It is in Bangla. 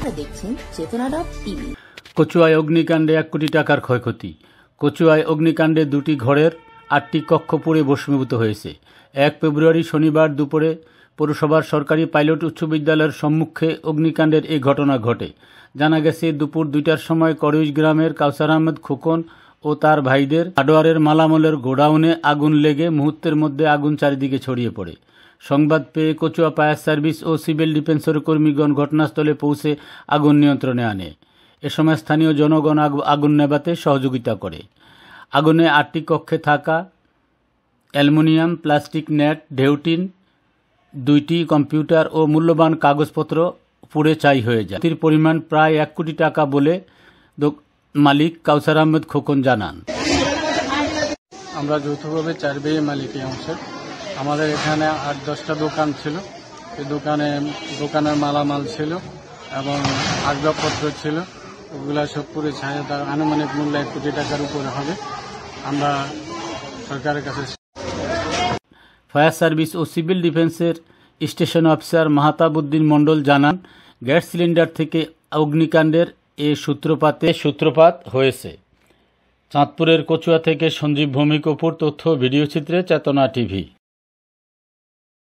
আপনারা দেখছেন চেতনা টিভি। কচুয়ায় অগ্নিকাণ্ডে 1 কোটি টাকার ক্ষয়ক্ষতি। কচুয়ায় অগ্নিকাণ্ডে 2টি ঘরের 8টি কক্ষ পুড়ে ভস্মীভূত হয়েছে। 1 ফেব্রুয়ারি শনিবার দুপুরে পৌরসভার সরকারি পাইলট উচ্চ বিদ্যালয়ের সম্মুখে অগ্নিকাণ্ডের এই ঘটনা ঘটে। জানা গেছে, দুপুর 2টার সময় করইশ গ্রামের কাউসার আহমেদ খোকন ও তার ভাইদের হার্ডওয়্যারের মালামালের গোডাউনে আগুন লেগে মুহূর্তের মধ্যে আগুন চারিদিকে ছড়িয়ে পড়ে। সংবাদ পেয়ে কচুয়া ফায়ার সার্ভিস ও সিভিল ডিফেন্সের কর্মীগণ ঘটনাস্থলে পৌঁছে আগুন নিয়ন্ত্রণে আনে। এ সময় স্থানীয় জনগণ আগুন নেভাতে সহযোগিতা করে। আগুনে 8টি কক্ষে থাকা অ্যালুমিনিয়াম, প্লাস্টিক নেট, ঢেউটিন, 2টি কম্পিউটার ও মূল্যবান কাগজপত্র পুড়ে ছাই হয়ে যায়। ক্ষতির পরিমাণ প্রায় 1 কোটি টাকা বলে মালিক কাউসার আহমেদ খোকন জানান। আমরা যৌথভাবে 4 ভাই মালিক এই অংশের। আমাদের এখানে 8-10টা দোকান ছিল। এই দোকানের মালামাল ছিল এবং আসবাবপত্র ছিল, ওগুলা সব পুড়ে ছাই। তার আনুমানিক মূল্য 1 কোটি টাকার উপরে হবে। আমরা সরকারের কাছে ফায়ার সার্ভিস ও সিভিল ডিফেন্সের স্টেশন অফিসার মাহতাবউদ্দিন মণ্ডল জানান, গ্যাস সিলিন্ডার থেকে অগ্নিকাণ্ডের সূত্রপাত হয়েছে। চাঁদপুরের কচুয়া থেকে সঞ্জীব ভৌমিক অপুর তথ্য ভিডিওচিত্রে চেতনা টিভি।